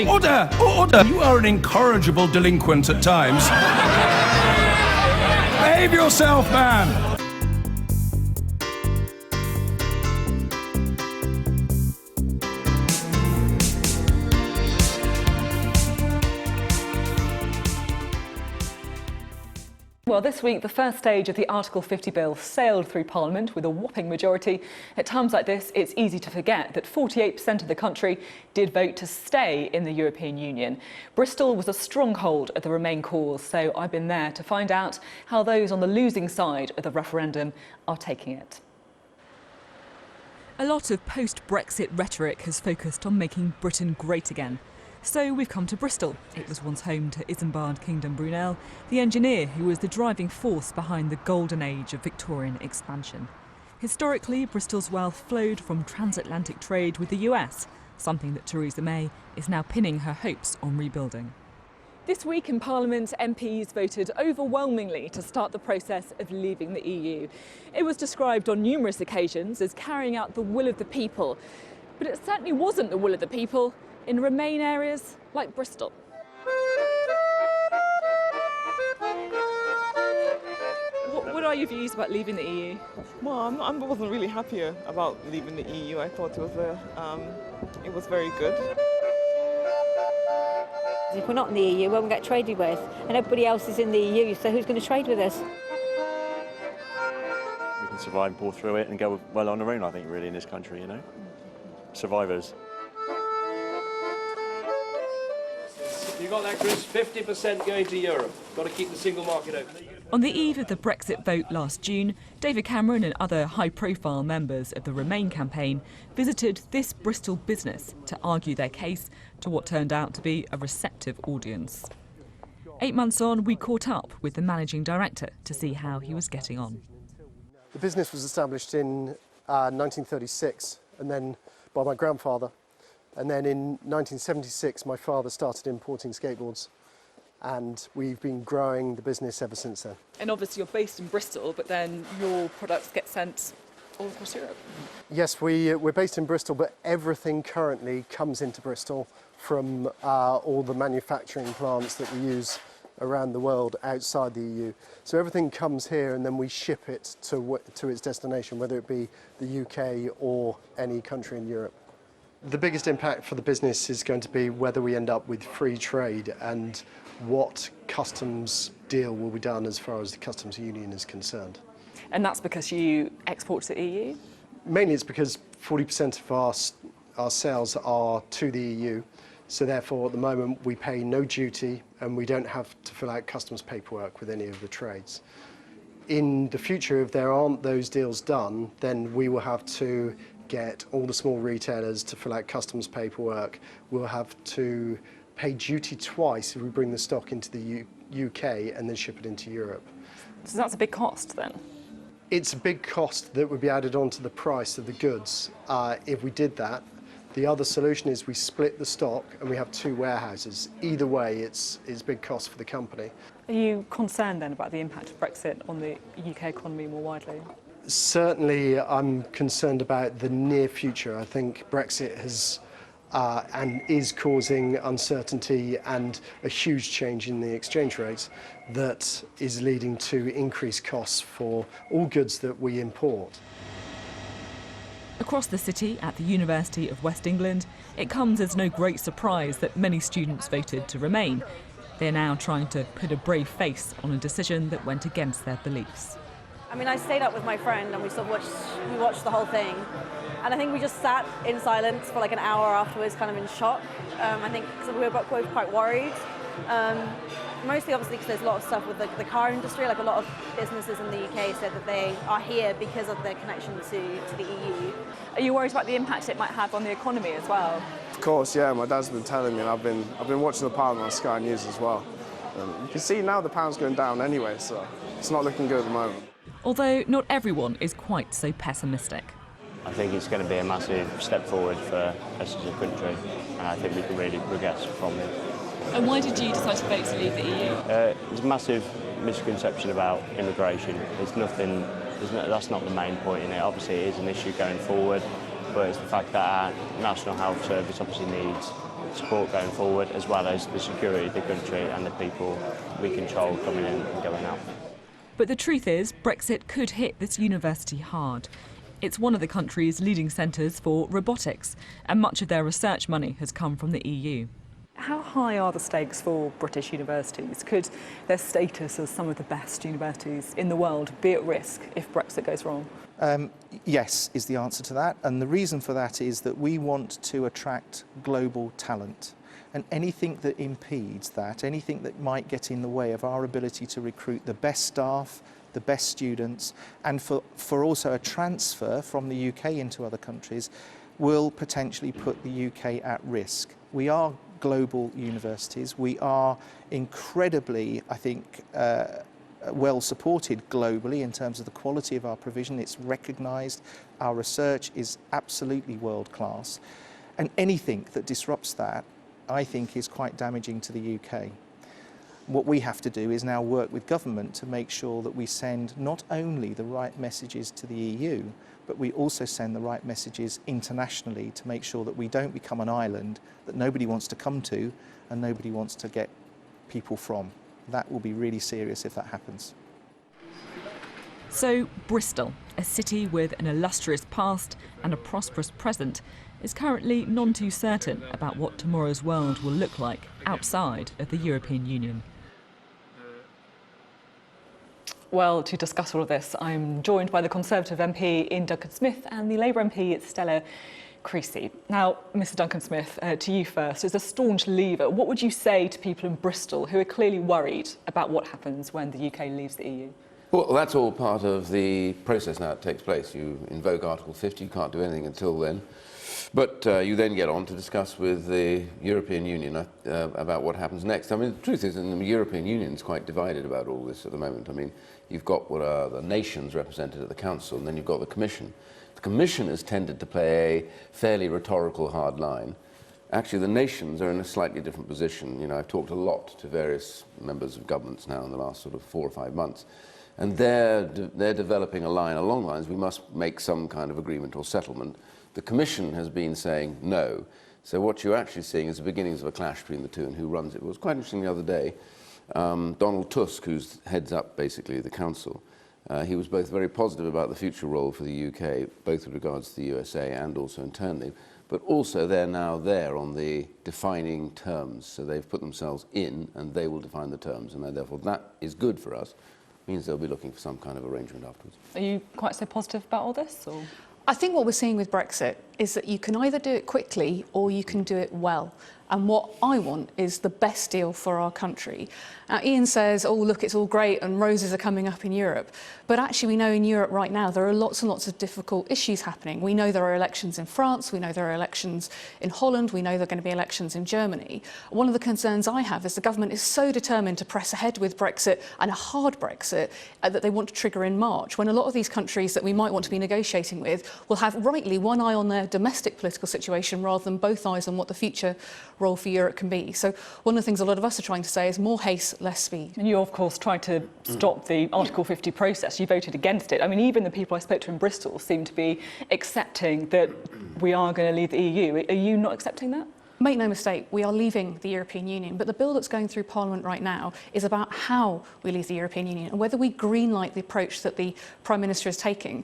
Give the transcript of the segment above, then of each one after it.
Order! Order! You are an incorrigible delinquent at times. Behave yourself, man! Well, this week, the first stage of the Article 50 bill sailed through Parliament with a whopping majority. At times like this, it's easy to forget that 48% of the country did vote to stay in the European Union. Bristol was a stronghold of the Remain cause, so I've been there to find out how those on the losing side of the referendum are taking it. A lot of post-Brexit rhetoric has focused on making Britain great again. So we've come to Bristol. It was once home to Isambard Kingdom Brunel, the engineer who was the driving force behind the golden age of Victorian expansion. Historically, Bristol's wealth flowed from transatlantic trade with the US, something that Theresa May is now pinning her hopes on rebuilding. This week in Parliament, MPs voted overwhelmingly to start the process of leaving the EU. It was described on numerous occasions as carrying out the will of the people, but it certainly wasn't the will of the people in Remain areas like Bristol. What are your views about leaving the EU? Well, I wasn't really happy about leaving the EU. I thought it was very good. If we're not in the EU, we won't get traded with, and everybody else is in the EU, so who's going to trade with us? We can survive and pull through it and go well on our own, I think, really, in this country, you know. Survivors. You got that, Chris? 50% going to Europe. Got to keep the single market open. On the eve of the Brexit vote last June, David Cameron and other high-profile members of the Remain campaign visited this Bristol business to argue their case to what turned out to be a receptive audience. 8 months on, we caught up with the managing director to see how he was getting on. The business was established in 1936, and then by my grandfather. And then in 1976, my father started importing skateboards, and we've been growing the business ever since then. And obviously you're based in Bristol, but then your products get sent all across Europe. Yes, we're based in Bristol, but everything currently comes into Bristol from all the manufacturing plants that we use around the world outside the EU. So everything comes here and then we ship it to its destination, whether it be the UK or any country in Europe. The biggest impact for the business is going to be whether we end up with free trade and what customs deal will be done as far as the customs union is concerned. And that's because you export to the EU? Mainly it's because 40% of our sales are to the EU, so therefore at the moment we pay no duty and we don't have to fill out customs paperwork with any of the trades. In the future, if there aren't those deals done, then we will have to get all the small retailers to fill out customs paperwork. We'll have to pay duty twice if we bring the stock into the UK and then ship it into Europe. So that's a big cost then? It's a big cost that would be added onto the price of the goods if we did that. The other solution is we split the stock and we have two warehouses. Either way, it's big cost for the company. Are you concerned then about the impact of Brexit on the UK economy more widely? Certainly, I'm concerned about the near future. I think Brexit has and is causing uncertainty and a huge change in the exchange rates that is leading to increased costs for all goods that we import. Across the city at the University of West England, it comes as no great surprise that many students voted to remain. They're now trying to put a brave face on a decision that went against their beliefs. I mean, I stayed up with my friend and we watched the whole thing. And I think we just sat in silence for like an hour afterwards, kind of in shock. I think we were both quite worried. Mostly obviously because there's a lot of stuff with the car industry, like a lot of businesses in the UK said that they are here because of their connection to the EU. Are you worried about the impact it might have on the economy as well? Of course, yeah, my dad's been telling me, and I've been watching the pound on Sky News as well. You can see now the pound's going down anyway, so it's not looking good at the moment. Although not everyone is quite so pessimistic. I think it's going to be a massive step forward for us as a country, and I think we can really progress from it. And why did you decide to vote to leave the EU? There's a massive misconception about immigration. That's not the main point in it. Obviously it is an issue going forward, but it's the fact that our National Health Service obviously needs support going forward, as well as the security of the country and the people we control coming in and going out. But the truth is, Brexit could hit this university hard. It's one of the country's leading centres for robotics, and much of their research money has come from the EU. How high are the stakes for British universities? Could their status as some of the best universities in the world be at risk if Brexit goes wrong? Yes, is the answer to that. And the reason for that is that we want to attract global talent. And anything that impedes that, anything that might get in the way of our ability to recruit the best staff, the best students, and for also a transfer from the UK into other countries, will potentially put the UK at risk. We are global universities. We are incredibly, I think, well supported globally in terms of the quality of our provision. It's recognised. Our research is absolutely world class. And anything that disrupts that, I think, is quite damaging to the UK. What we have to do is now work with government to make sure that we send not only the right messages to the EU, but we also send the right messages internationally to make sure that we don't become an island that nobody wants to come to and nobody wants to get people from. That will be really serious if that happens. So Bristol, a city with an illustrious past and a prosperous present, is currently none too certain about what tomorrow's world will look like outside of the European Union. Well, to discuss all of this, I'm joined by the Conservative MP Ian Duncan-Smith and the Labour MP Stella Creasy. Now, Mr Duncan-Smith, to you first. As a staunch leaver, what would you say to people in Bristol who are clearly worried about what happens when the UK leaves the EU? Well, that's all part of the process now. It takes place. You invoke Article 50, you can't do anything until then. But you then get on to discuss with the European Union about what happens next. I mean, the truth is, the European Union is quite divided about all this at the moment. I mean, you've got what are the nations represented at the Council, and then you've got the Commission. The Commission has tended to play a fairly rhetorical hard line. Actually, the nations are in a slightly different position. You know, I've talked a lot to various members of governments now in the last sort of 4 or 5 months, and they're developing a line along lines, we must make some kind of agreement or settlement. The Commission has been saying no. So what you're actually seeing is the beginnings of a clash between the two and who runs it. It was quite interesting the other day. Donald Tusk, who heads up basically the Council, he was both very positive about the future role for the UK, both with regards to the USA and also internally, but also they're now there on the defining terms. So they've put themselves in and they will define the terms, and therefore that is good for us. It means they'll be looking for some kind of arrangement afterwards. Are you quite so positive about all this? Or? I think what we're seeing with Brexit is that you can either do it quickly or you can do it well. And what I want is the best deal for our country. Now, Ian says, oh, look, it's all great and roses are coming up in Europe. But actually, we know in Europe right now there are lots and lots of difficult issues happening. We know there are elections in France, we know there are elections in Holland, we know there are going to be elections in Germany. One of the concerns I have is the government is so determined to press ahead with Brexit, and a hard Brexit, that they want to trigger in March, when a lot of these countries that we might want to be negotiating with will have rightly one eye on their domestic political situation rather than both eyes on what the future role for Europe can be. So one of the things a lot of us are trying to say is more haste, less speed. And you, of course, tried to stop the Article 50 process. You voted against it. I mean, even the people I spoke to in Bristol seem to be accepting that we are going to leave the EU. Are you not accepting that? Make no mistake, we are leaving the European Union, but the bill that's going through Parliament right now is about how we leave the European Union and whether we greenlight the approach that the Prime Minister is taking.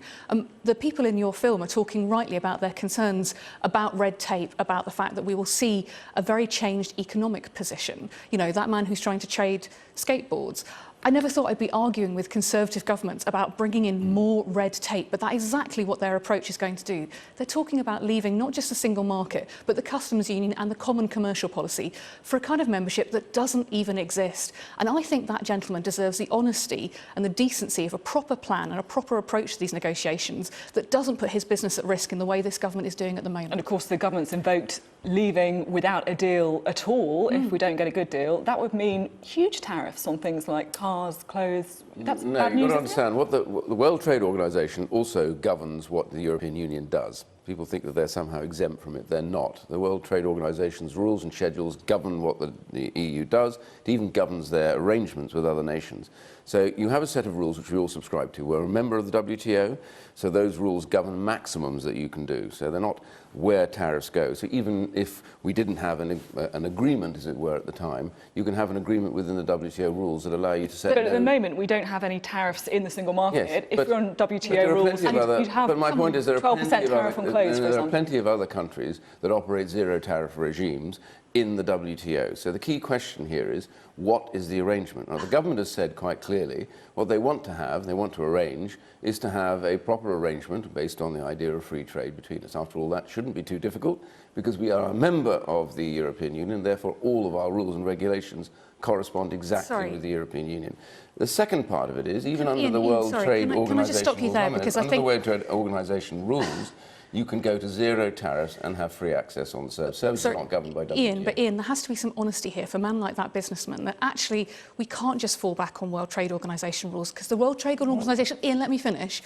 The people in your film are talking rightly about their concerns about red tape, about the fact that we will see a very changed economic position. You know, that man who's trying to trade skateboards. I never thought I'd be arguing with Conservative governments about bringing in more red tape, but that's exactly what their approach is going to do. They're talking about leaving not just the single market, but the customs union and the common commercial policy for a kind of membership that doesn't even exist. And I think that gentleman deserves the honesty and the decency of a proper plan and a proper approach to these negotiations that doesn't put his business at risk in the way this government is doing at the moment. And of course, the government's invoked leaving without a deal at all. If we don't get a good deal, that would mean huge tariffs on things like cars, clothes. That's bad news. You've got to understand what the World Trade Organization also governs what the European Union does. People think that they're somehow exempt from it. They're not. The World Trade Organization's rules and schedules govern what the EU does. It even governs their arrangements with other nations. So you have a set of rules which we all subscribe to. We're a member of the WTO, so those rules govern maximums that you can do. So they're not where tariffs go. So even if we didn't have an agreement, as it were, at the time, you can have an agreement within the WTO rules that allow you to set... But at the moment, we don't have any tariffs in the single market. Yes, if you're on WTO rules, you'd have but my point is there are 12% tariff on clothes, for there are example. plenty of other countries that operate zero tariff regimes in the WTO. So the key question here is, what is the arrangement? Now, the government has said quite clearly what they want to have, they want to arrange, is to have a proper arrangement based on the idea of free trade between us. After all, that shouldn't be too difficult because we are a member of the European Union, therefore all of our rules and regulations correspond exactly with the European Union. The second part of it is, even under the World Trade Organization can I just stop you there, because I think... under the World Trade Organization rules, you can go to zero tariffs and have free access on the service. Services are not governed by WTO. Ian, there has to be some honesty here for a man like that businessman, that actually we can't just fall back on World Trade Organization rules, because the World Trade Organization, Ian, let me finish,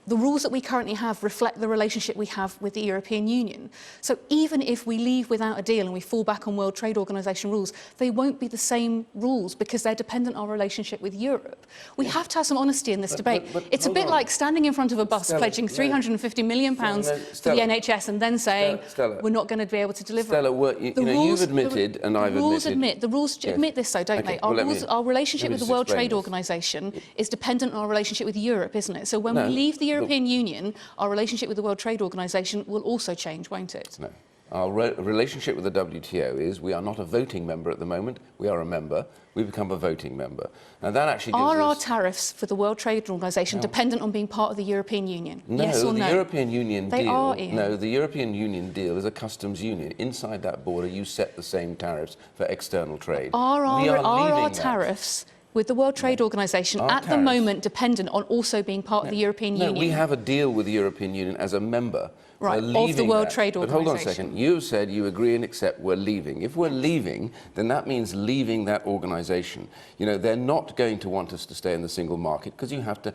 the rules that we currently have reflect the relationship we have with the European Union. So even if we leave without a deal and we fall back on World Trade Organization rules, they won't be the same rules because they're dependent on our relationship with Europe. We have to have some honesty in this debate. It's a bit like standing in front of a bus pledging £350 million to the NHS and then saying, we're not going to be able to deliver. You've admitted, and I've admitted... The rules admit this, though, don't they? Our relationship with the World Trade Organization is dependent on our relationship with Europe, isn't it? So when we leave the European Union, our relationship with the World Trade Organization will also change, won't it? No. Our relationship with the WTO is we are not a voting member at the moment. We are a member. We become a voting member. And that actually gives our tariffs for the World Trade Organization dependent on being part of the European Union? No, yes or no? The European Union they deal... Are, Ian. No, the European Union deal is a customs union. Inside that border, you set the same tariffs for external trade. Are our tariffs with the World Trade Organization at the moment dependent on also being part of the European Union? No, we have a deal with the European Union as a member. Right, of the World Trade Organization. But hold on a second. You've said you agree and accept we're leaving. If we're leaving, then that means leaving that organisation. You know, they're not going to want us to stay in the single market because you have to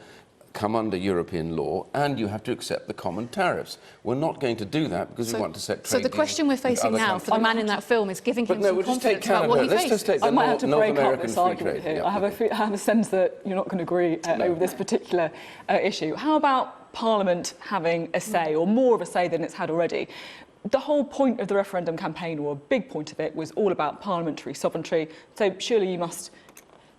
come under European law and you have to accept the common tariffs. We're not going to do that because we want to set trade So the question we're facing now for the man in that film is giving him some confidence about what he faced. I might have to break up this argument here. I have a sense that you're not going to agree over this particular issue. How about Parliament having a say, or more of a say than it's had already? The whole point of the referendum campaign, or a big point of it, was all about parliamentary sovereignty. So surely you must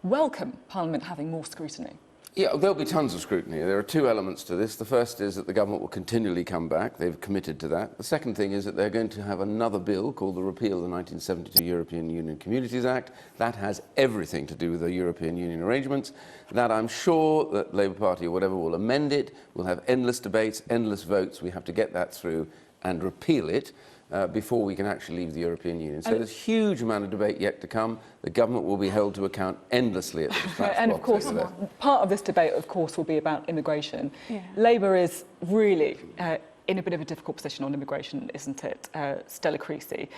welcome Parliament having more scrutiny. Yeah, there'll be tons of scrutiny. There are two elements to this. The first is that the government will continually come back. They've committed to that. The second thing is that they're going to have another bill called the Repeal of the 1972 European Union Communities Act. That has everything to do with the European Union arrangements. That I'm sure that Labour Party or whatever will amend it. We'll have endless debates, endless votes. We have to get that through and repeal it before we can actually leave the European Union. So there's a huge amount of debate yet to come. The government will be held to account endlessly at the dispatch And of course, part of this debate, of course, will be about immigration. Labour is really in a bit of a difficult position on immigration, isn't it? Stella Creasy.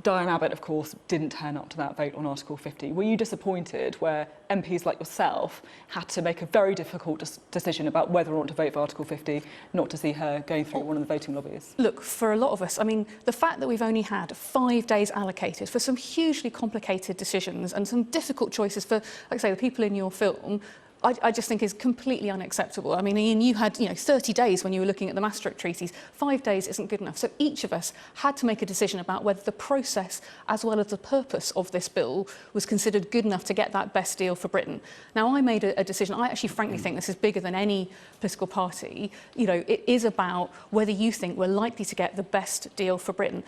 Diane Abbott, of course, didn't turn up to that vote on Article 50. Were you disappointed where MPs like yourself had to make a very difficult decision about whether or not to vote for Article 50, not to see her going through one of the voting lobbies? Look, for a lot of us, I mean, the fact that we've only had 5 days allocated for some hugely complicated decisions and some difficult choices for, like I say, the people in your film, I just think is completely unacceptable. I mean, Ian, you had 30 days when you were looking at the Maastricht treaties. 5 days isn't good enough. So each of us had to make a decision about whether the process as well as the purpose of this bill was considered good enough to get that best deal for Britain. Now, I made a decision. I actually frankly think this is bigger than any political party. You know, it is about whether you think we're likely to get the best deal for Britain.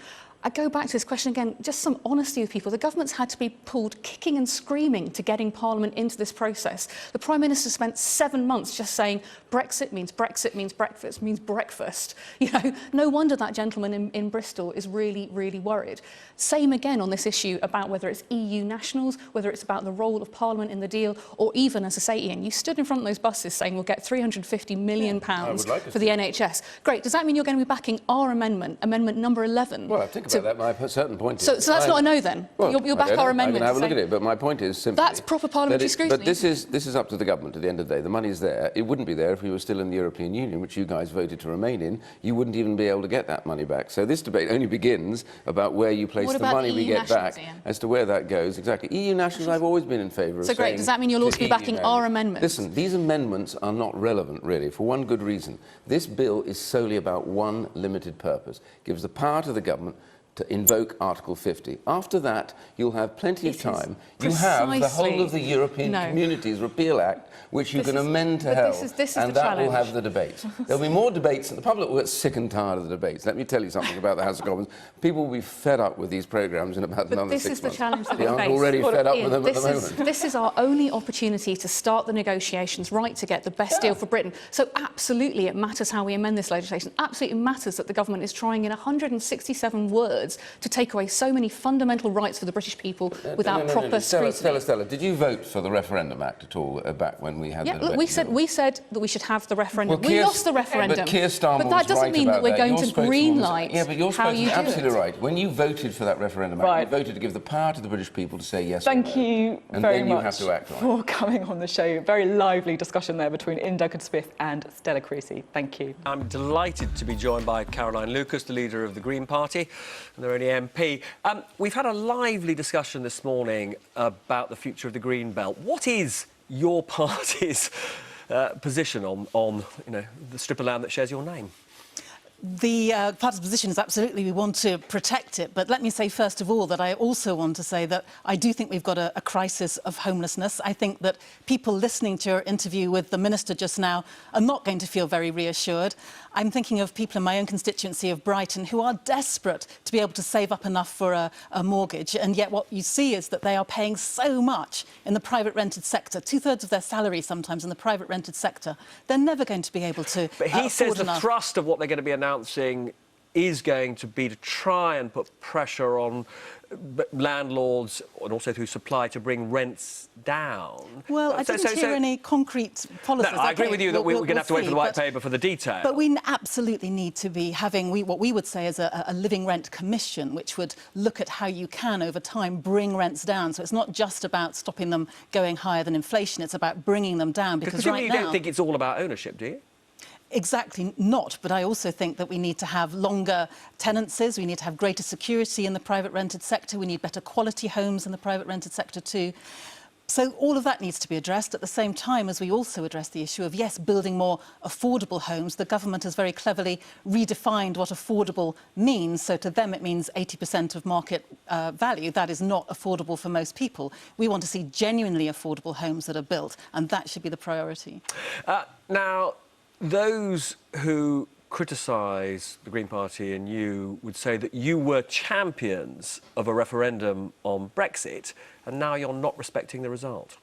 I go back to this question again, just some honesty with people. The government's had to be pulled kicking and screaming to getting Parliament into this process. The Prime Minister spent 7 months just saying Brexit means breakfast means breakfast. You know, no wonder that gentleman in Bristol is really, really worried. Same again on this issue about whether it's EU nationals, whether it's about the role of Parliament in the deal, or even, as I say, Ian, you stood in front of those buses saying we'll get £350 million for the NHS. Great. Does that mean you're going to be backing our amendment, amendment number 11? Well, I think about that. My certain point is... So that's not a no, then? Well, you'll back our amendment? I can have a look at it, but my point is simply... That's proper parliamentary scrutiny. But this is up to the government at the end of the day. The money's there. It wouldn't be there if we were still in the European Union, which you guys voted to remain in. You wouldn't even be able to get that money back. So this debate only begins about where you place the money we get back, as to where that goes. Exactly. EU nationals, I've always been in favour of. So great. Does that mean you'll also be backing our amendments? Listen, these amendments are not relevant, really, for one good reason. This bill is solely about one limited purpose. It gives the power to the government to invoke Article 50. After that, you'll have plenty of time. You have the whole of the European Communities Repeal Act, which you can amend to hell, and that will have the debate. There'll be more debates, and the public will get sick and tired of the debates. Let me tell you something about the House of Commons. People will be fed up with these programmes in about another 6 months. This is the challenge that we They face. aren't already fed up with them at the moment. This is our only opportunity to start the negotiations right to get the best deal for Britain. So absolutely it matters how we amend this legislation. Absolutely matters that the government is trying in 167 words to take away so many fundamental rights for the British people without proper scrutiny. Stella, did you vote for the Referendum Act at all back when we had the debate? Look, we said that we should have the referendum. Well, we lost the referendum. But Keir Starmer but that doesn't mean that we're going to greenlight how you do it. Absolutely right. When you voted for that Referendum Act, you voted to give the power to the British people to say yes or no. Thank you and very then much you have to act on for coming on the show. Very lively discussion there between Ian Duncan-Smith and Stella Creasy. Thank you. I'm delighted to be joined by Caroline Lucas, the leader of the Green Party, and their only MP. We've had a lively discussion this morning about the future of the Green Belt. What is your party's position on the strip of land that shares your name? The party's position is absolutely we want to protect it, but let me say first of all that I also want to say that I do think we've got a crisis of homelessness. I think that people listening to your interview with the Minister just now are not going to feel very reassured. I'm thinking of people in my own constituency of Brighton who are desperate to be able to save up enough for a mortgage, and yet what you see is that they are paying so much in the private rented sector, 2/3 of their salary sometimes in the private rented sector. They're never going to be able to But he says the enough. thrust of what they're going to be announcing is going to be to try and put pressure on landlords and also through supply to bring rents down. Well, I didn't hear any concrete policies. No, I agree with you that we're going to have to wait for the white paper for the detail. But we absolutely need to be having what we would say is a living rent commission, which would look at how you can, over time, bring rents down. So it's not just about stopping them going higher than inflation, it's about bringing them down. Because right now... you don't think it's all about ownership, do you? Exactly not, but I also think that we need to have longer tenancies, we need to have greater security in the private rented sector, we need better quality homes in the private rented sector too. So all of that needs to be addressed at the same time as we also address the issue of, yes, building more affordable homes. The government has very cleverly redefined what affordable means. So to them it means 80% of market value. That is not affordable for most people. We want to see genuinely affordable homes that are built, and that should be the priority. Now, those who criticise the Green Party and you would say that you were champions of a referendum on Brexit and now you're not respecting the result.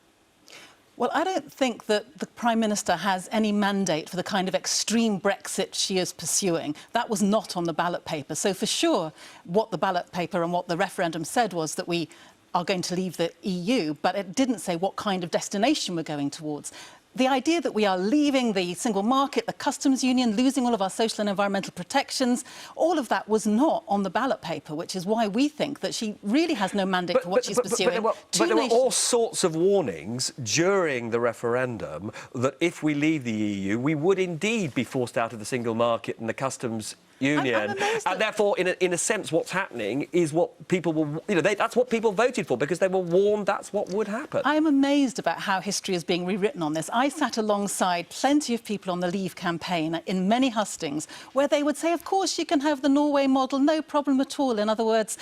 Well, I don't think that the Prime Minister has any mandate for the kind of extreme Brexit she is pursuing. That was not on the ballot paper. So for sure, what the ballot paper and what the referendum said was that we are going to leave the EU, but it didn't say what kind of destination we're going towards. The idea that we are leaving the single market, the customs union, losing all of our social and environmental protections, all of that was not on the ballot paper, which is why we think that she really has no mandate for what she's pursuing. But there were all sorts of warnings during the referendum that if we leave the EU, we would indeed be forced out of the single market and the customs union, and therefore, in a sense, what's happening is what people will, that's what people voted for because they were warned that's what would happen. I'm amazed about how history is being rewritten on this. I sat alongside plenty of people on the Leave campaign in many hustings where they would say, of course, you can have the Norway model, no problem at all. In other words,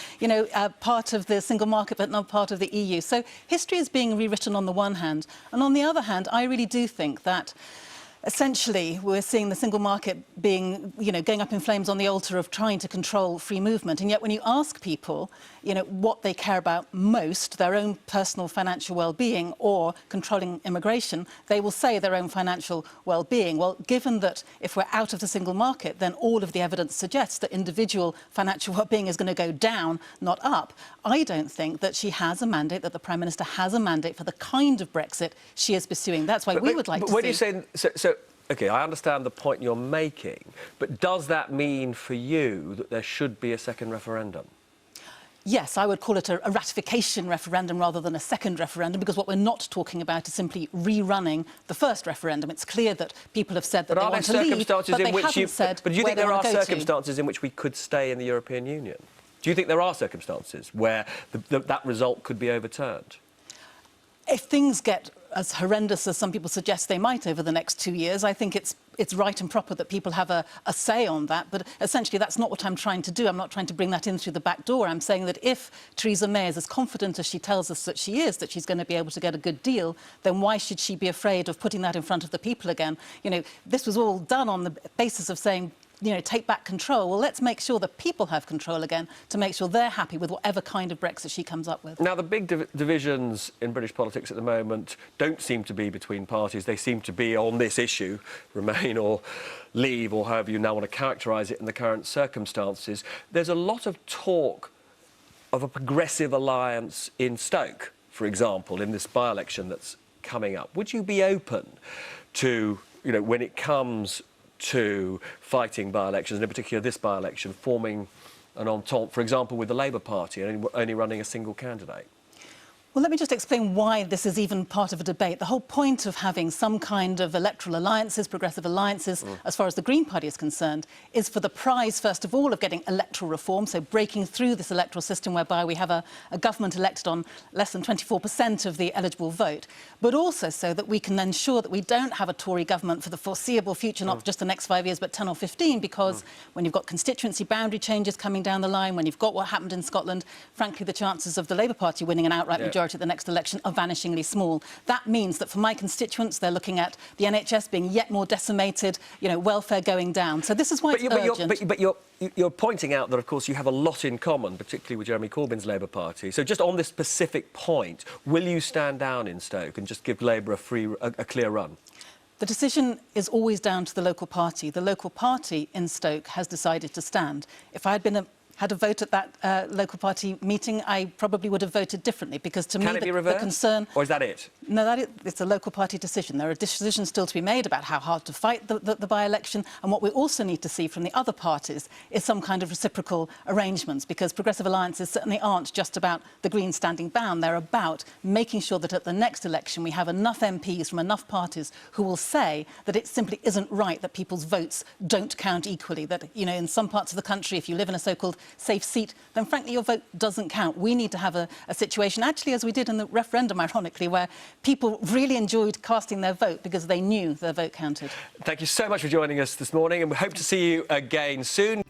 part of the single market but not part of the EU. So history is being rewritten on the one hand, and on the other hand, I really do think that essentially, we're seeing the single market being, going up in flames on the altar of trying to control free movement. And yet when you ask people, what they care about most, their own personal financial well-being or controlling immigration, they will say their own financial well-being. Well, given that if we're out of the single market, then all of the evidence suggests that individual financial well-being is going to go down, not up. I don't think that she has a mandate, that the Prime Minister has a mandate for the kind of Brexit she is pursuing. That's why we would like to see... When you say... OK, I understand the point you're making, but does that mean for you that there should be a second referendum? Yes, I would call it a ratification referendum rather than a second referendum, because what we're not talking about is simply rerunning the first referendum. It's clear that people have said that they want to leave, but they haven't said But do you think where there are they want to go to. circumstances in which we could stay in the European Union? Do you think there are circumstances where that result could be overturned? If things get as horrendous as some people suggest they might over the next 2 years, I think it's right and proper that people have a say on that. But essentially, that's not what I'm trying to do. I'm not trying to bring that in through the back door. I'm saying that if Theresa May is as confident as she tells us that she is, that she's going to be able to get a good deal, then why should she be afraid of putting that in front of the people again? You know, this was all done on the basis of saying, you know, take back control. Well, let's make sure that people have control again to make sure they're happy with whatever kind of Brexit she comes up with. Now, the big divisions in British politics at the moment don't seem to be between parties. They seem to be on this issue, remain or leave, or however you now want to characterise it in the current circumstances. There's a lot of talk of a progressive alliance in Stoke, for example, in this by-election that's coming up. Would you be open to, you know, when it comes to fighting by-elections, and in particular this by-election, forming an entente, for example, with the Labour Party and only running a single candidate? Well, let me just explain why this is even part of a debate. The whole point of having some kind of electoral alliances, progressive alliances, as far as the Green Party is concerned, is for the prize, first of all, of getting electoral reform, so breaking through this electoral system whereby we have a government elected on less than 24% of the eligible vote, but also so that we can ensure that we don't have a Tory government for the foreseeable future, not just the next 5 years, but 10 or 15, because when you've got constituency boundary changes coming down the line, when you've got what happened in Scotland, frankly, the chances of the Labour Party winning an outright majority at the next election are vanishingly small. That means that for my constituents, they're looking at the NHS being yet more decimated, you know, welfare going down. So this is why it's urgent. But you're pointing out that, of course, you have a lot in common, particularly with Jeremy Corbyn's Labour Party. So just on this specific point, will you stand down in Stoke and just give Labour a clear run? The decision is always down to the local party. The local party in Stoke has decided to stand. If I had had a vote at that local party meeting, I probably would have voted differently, because to me the concern... Or is that it? No, it's a local party decision. There are decisions still to be made about how hard to fight the by-election, and what we also need to see from the other parties is some kind of reciprocal arrangements, because progressive alliances certainly aren't just about the Greens standing bound. They're about making sure that at the next election we have enough MPs from enough parties who will say that it simply isn't right that people's votes don't count equally, that, you know, in some parts of the country, if you live in a so-called safe seat, then frankly your vote doesn't count. We need to have a situation, actually as we did in the referendum, ironically, where people really enjoyed casting their vote because they knew their vote counted. Thank you so much for joining us this morning, and we hope to see you again soon.